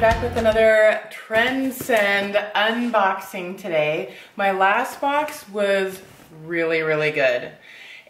back with another Trendsend unboxing today. My last box was really good.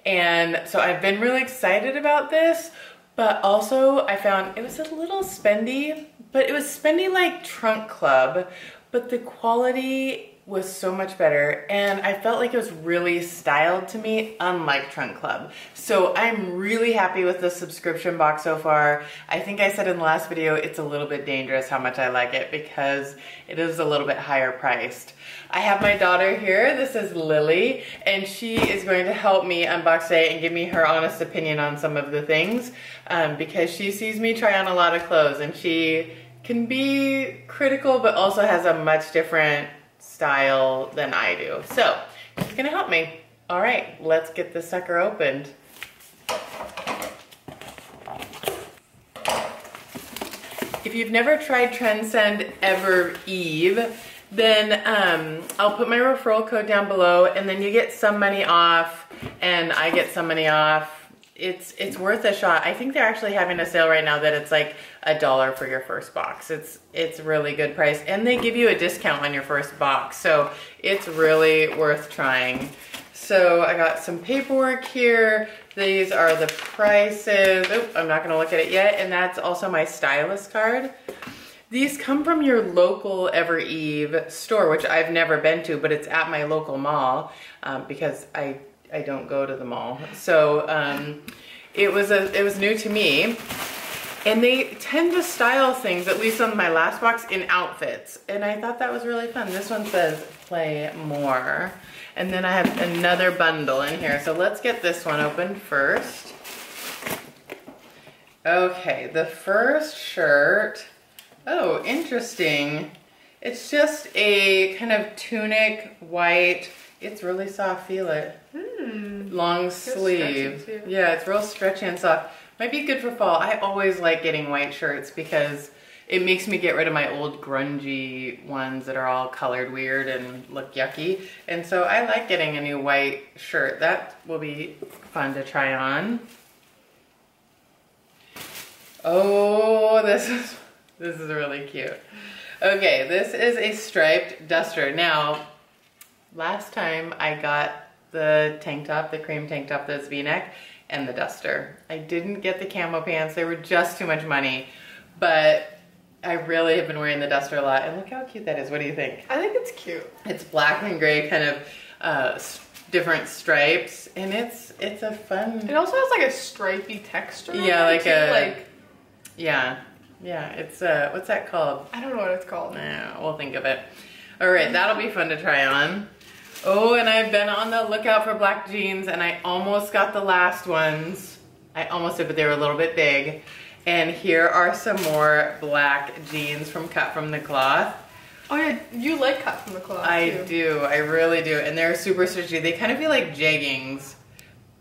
And so I've been really excited about this, but also I found it was a little spendy, but it was spendy like Trunk Club, but the quality was so much better and I felt like it was really styled to me, unlike Trunk Club. So I'm really happy with the subscription box so far. I think I said in the last video it's a little bit dangerous how much I like it because it is a little bit higher priced. I have my daughter here, this is Lily, and she is going to help me unbox today and give me her honest opinion on some of the things because she sees me try on a lot of clothes and she can be critical but also has a much different style than I do. So she's gonna help me. All right, let's get this sucker opened. If you've never tried Trendsend Evereve, then I'll put my referral code down below and then you get some money off and I get some money off. It's worth a shot. I think they're actually having a sale right now that it's like $1 for your first box. It's really good price and they give you a discount on your first box. So it's really worth trying. So I got some paperwork here. These are the prices. Oh, I'm not gonna look at it yet. And that's also my stylist card. These come from your local Evereve store, which I've never been to, but it's at my local mall because I don't go to the mall. So it was new to me. And they tend to style things, at least on my last box, in outfits. And I thought that was really fun. This one says play more. And then I have another bundle in here. So let's get this one open first. Okay, the first shirt. Oh, interesting. It's just a kind of tunic, white. It's really soft, feel it. Long sleeve. Yeah, it's real stretchy and soft. Might be good for fall. I always like getting white shirts because it makes me get rid of my old grungy ones that are all colored weird and look yucky. And so I like getting a new white shirt. That will be fun to try on. Oh, this is really cute. Okay, this is a striped duster. Now, last time I got the tank top, the cream tank top that's V-neck, and the duster. I didn't get the camo pants. They were just too much money, but I really have been wearing the duster a lot. And look how cute that is. What do you think? I think it's cute. It's black and gray, kind of different stripes, and it's a fun. It also has like a stripy texture. Yeah, yeah. It's what's that called? I don't know what it's called. Nah, we'll think of it. All right, that'll be fun to try on. Oh, and I've been on the lookout for black jeans and I almost got the last ones. I almost did, but they were a little bit big. And here are some more black jeans cut from the Kloth. Oh yeah, you like cut from the Kloth I do, I really do. And they're super stretchy. They kind of feel like jeggings.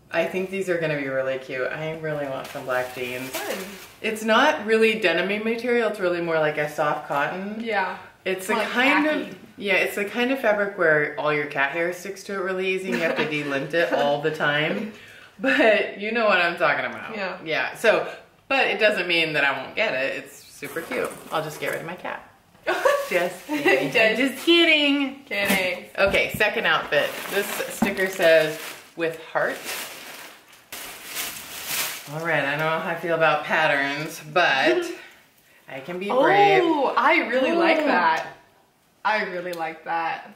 I think these are gonna be really cute. I really want some black jeans. Fun. It's not really denim material, it's really more like a soft cotton. Yeah. It's the kind of, yeah, it's the kind of fabric where all your cat hair sticks to it really easy and you have to delint it all the time. But you know what I'm talking about. Yeah. Yeah, so, but it doesn't mean that I won't get it. It's super cute. I'll just get rid of my cat. Just kidding. Just kidding. Kidding. Okay, second outfit. This sticker says, with heart. All right, I don't know how I feel about patterns, but I can be brave. Oh, I really like that. I really like that.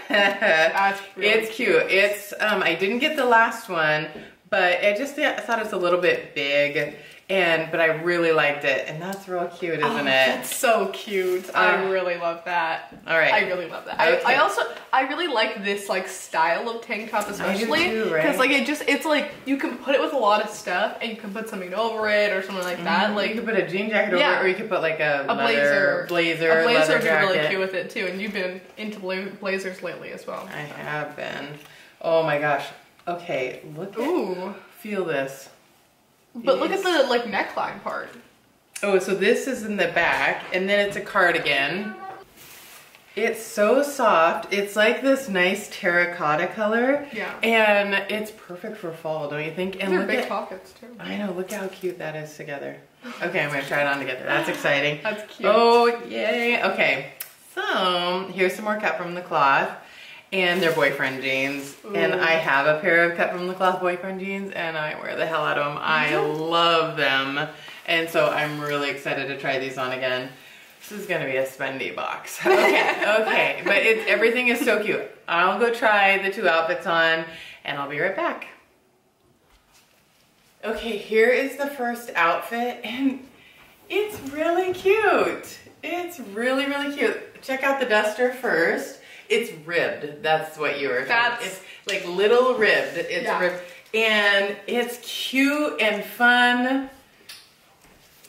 That's really it's cute. It's I didn't get the last one, but I thought it was a little bit big, but I really liked it, and that's real cute, isn't it? That's so cute. I really love that. All right, I really love that. Okay. I really like this like style of tank top especially because right? like it's like you can put it with a lot of stuff and you can put something over it or something like that. Like you could put a jean jacket over it, or you could put like a blazer. A blazer is really cute with it too, and you've been into blazers lately as well. I have been. Oh my gosh. Okay, feel this. But look at the like neckline part. Oh, so this is in the back, and then it's a cardigan. It's so soft. It's like this nice terracotta color. Yeah. And it's perfect for fall, don't you think? And they're look big at pockets too. I know, look how cute that is together. Okay, I'm gonna try it on together. That's exciting. That's cute. Oh, yay. Okay, so here's some more cut from the cloth. And they're boyfriend jeans. Ooh. And I have a pair of cut from the cloth boyfriend jeans and I wear the hell out of them. I love them. And so I'm really excited to try these on again. This is gonna be a spendy box. Okay, okay, but everything is so cute. I'll go try the 2 outfits on and I'll be right back. Okay, here is the first outfit and it's really cute. It's really, really cute. Check out the duster first. It's ribbed. That's what you were talking. It's like little ribbed. It's ribbed. And it's cute and fun.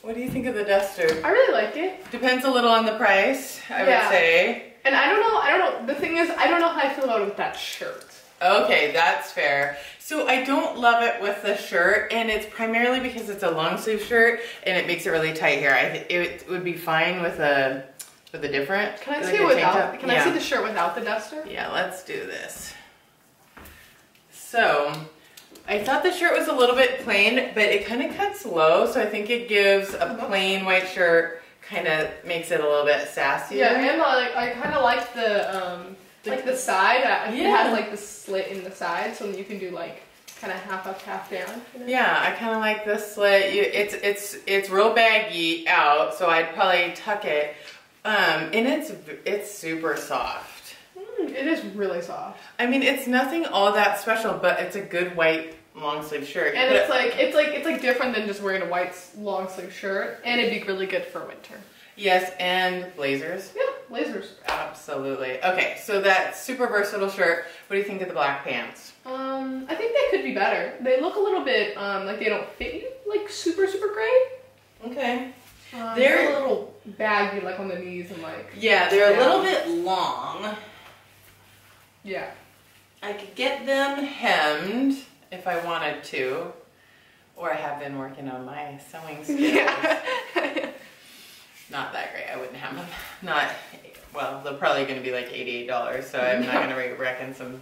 What do you think of the duster? I really like it. Depends a little on the price, I would say. And I don't know. The thing is, I don't know how I feel about it with that shirt. Okay, that's fair. So I don't love it with the shirt, and it's primarily because it's a long sleeve shirt and it makes it really tight here. I think it would be fine with a different. Can I see without? Can I see the shirt without the duster? Yeah, let's do this. So, I thought the shirt was a little bit plain, but it kind of cuts low, so I think it gives a plain white shirt, kind of makes it a little bit sassier. Yeah, and I kind of like the side. It has like the slit in the side, so you can do like kind of half up, half down. You know? Yeah, I kind of like this slit. It's real baggy out, so I'd probably tuck it. And it's super soft. It is really soft. I mean, it's nothing all that special, but it's a good white long sleeve shirt. And it's like different than just wearing a white long sleeve shirt, and it'd be really good for winter. Yes, and blazers. Yeah, blazers. Absolutely. Okay, so that super versatile shirt. What do you think of the black pants? I think they could be better. They look a little bit like they don't fit you like super great. Okay. They're a little baggy, like on the knees and like. Yeah, they're a little bit long. Yeah. I could get them hemmed if I wanted to, or I have been working on my sewing skills. Yeah. Not that great. I wouldn't hem them. Well, they're probably going to be like $88, so I'm not going to reckon some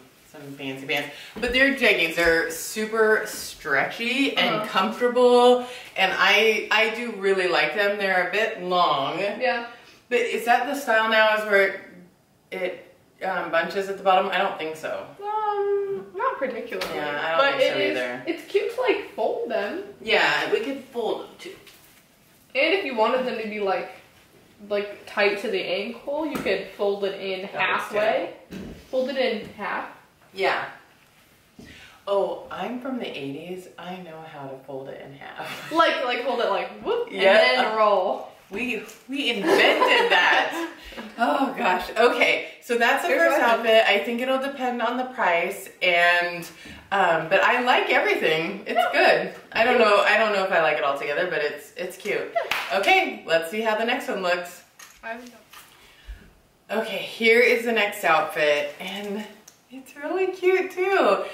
fancy pants. But they're jeggings. They're super stretchy and comfortable, and I do really like them. They're a bit long. Yeah. But is that the style now, is where it bunches at the bottom? I don't think so. Not particularly. Yeah, I don't think so either. It's cute to like fold them. Yeah, we could fold them too. And if you wanted them to be like tight to the ankle, you could fold it in halfway. Fold it in half. Yeah. Oh, I'm from the 80s. I know how to fold it in half. Like hold it like whoop, and then roll. We invented that. Oh gosh. Okay, so that's the first outfit. I think it'll depend on the price, and but I like everything. It's good. I don't know if I like it all together, but it's cute. Okay, let's see how the next one looks. I don't know. Okay, here is the next outfit, and it's really cute too.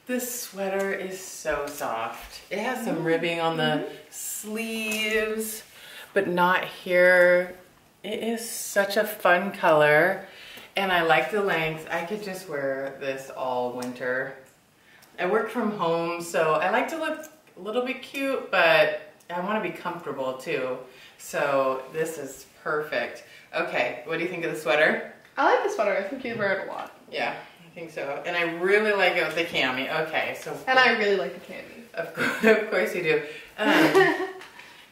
This sweater is so soft. It has some ribbing on the sleeves, but not here. It is such a fun color, and I like the length. I could just wear this all winter. I work from home, so I like to look a little bit cute, but I want to be comfortable too. So this is perfect. Okay, what do you think of the sweater? I like the sweater. I think you'd wear it a lot. Yeah, I think so. And I really like it with the cami. Okay, so. And I really like the cami. Of course you do.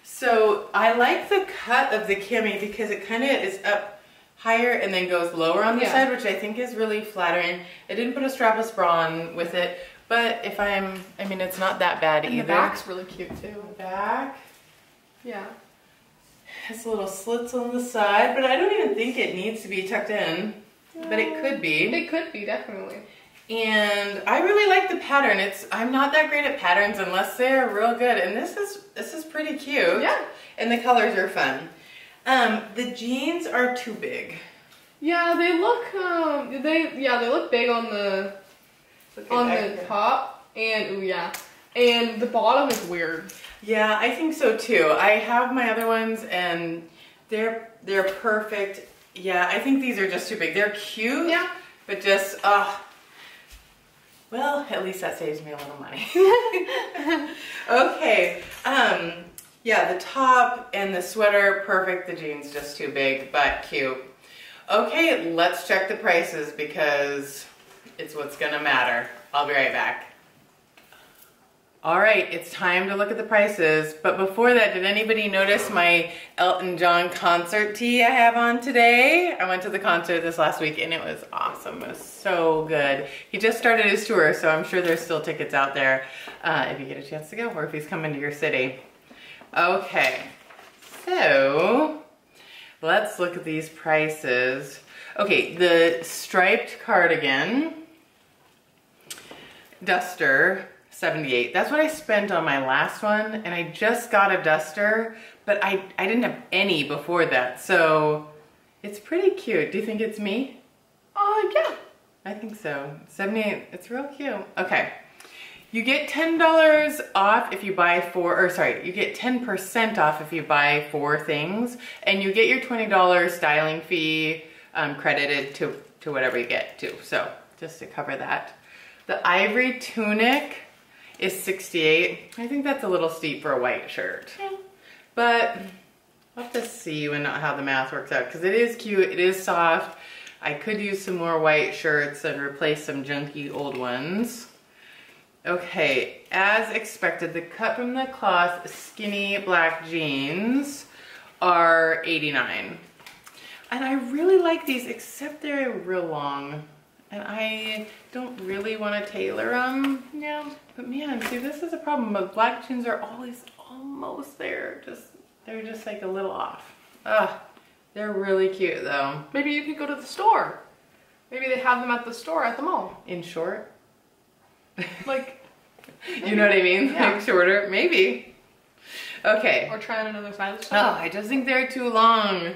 So I like the cut of the cami because it kind of is up higher and then goes lower on the side, which I think is really flattering. I didn't put a strapless bra on with it, but I mean, it's not that bad either. The back's really cute too. The back. Yeah. Has little slits on the side, but I don't even think it needs to be tucked in, but it could be. It could be, definitely. And I really like the pattern. I'm not that great at patterns unless they're real good, and this is pretty cute. Yeah. And the colors are fun. The jeans are too big. Yeah, they look big on the top, and and the bottom is weird. Yeah, I think so too. I have my other ones, and they're perfect Yeah, I think these are just too big. They're cute, Yeah. but just, well, at least that saves me a little money. Okay, yeah, the top and the sweater, perfect. The jeans just too big, but cute. Okay, let's check the prices because it's what's gonna matter. I'll be right back. All right, it's time to look at the prices. But before that, did anybody notice my Elton John concert tee I have on today? I went to the concert this last week and it was awesome. It was so good. He just started his tour, so I'm sure there's still tickets out there if you get a chance to go or if he's coming to your city. Okay, so let's look at these prices. Okay, the striped cardigan, duster, $78. That's what I spent on my last one, and I just got a duster, but I didn't have any before that, so it's pretty cute. Do you think it's me? Yeah. I think so. 78, it's real cute. Okay. You get $10 off if you buy you get 10% off if you buy 4 things, and you get your $20 styling fee credited to whatever you get too. So just to cover that. The ivory tunic is $68. I think that's a little steep for a white shirt. Yeah. But I'll have to see how the math works out because it is cute, it is soft. I could use some more white shirts and replace some junky old ones. Okay, as expected, the cut from the Kloth skinny black jeans are $89. And I really like these, except they're real long. And I don't really want to tailor them. Yeah. But man, see, this is a problem. The black jeans are always almost there. They're just like a little off. Ugh. They're really cute though. Maybe you could go to the store. Maybe they have them at the store at the mall. In short? Like, you know what I mean? Yeah. Like shorter? Maybe. Okay. Or try on another side of the store. Oh, I just think they're too long.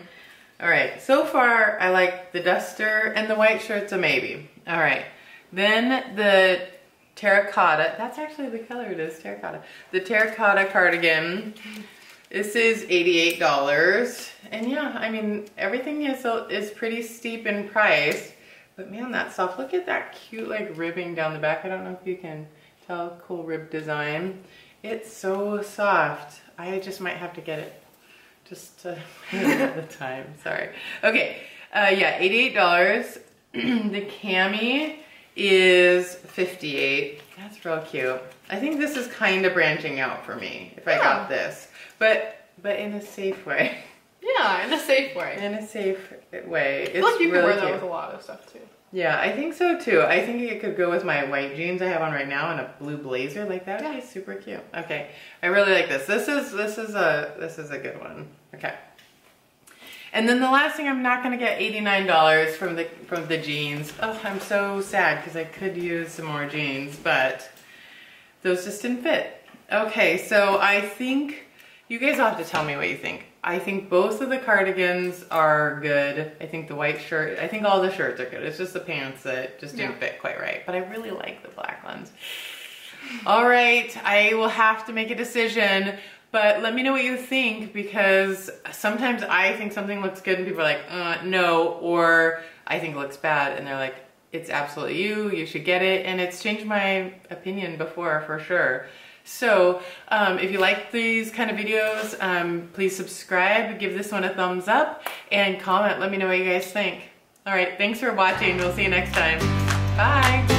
All right, so far I like the duster and the white shirt's a maybe. All right, then the terracotta, that's actually the color it is, terracotta. The terracotta cardigan, this is $88. And yeah, I mean, everything is pretty steep in price, but man, that's soft. Look at that cute like ribbing down the back. I don't know if you can tell, cool rib design. It's so soft. I just might have to get it. Just to at the time, sorry. Okay, yeah, $88. The Cami is $58. That's real cute. I think this is kind of branching out for me if I got this, but in a safe way. Yeah, in a safe way. In a safe way. It's I feel like you can really wear that cute. with a lot of stuff too. Yeah, I think so too. I think it could go with my white jeans I have on right now and a blue blazer. Like that would be super cute. Okay, I really like this. This is a good one. Okay. And then the last thing, I'm not gonna get $89 from the jeans. Oh, I'm so sad because I could use some more jeans, but those just didn't fit. Okay, so I think you guys will have to tell me what you think. I think both of the cardigans are good. I think the white shirt, I think all the shirts are good. It's just the pants that just didn't fit quite right. But I really like the black ones. All right, I will have to make a decision, but let me know what you think because sometimes I think something looks good and people are like, no, or I think it looks bad and they're like, it's absolutely you should get it. And it's changed my opinion before for sure. So if you like these kind of videos, please subscribe, give this one a thumbs up, and comment. Let me know what you guys think. All right, thanks for watching. We'll see you next time. Bye.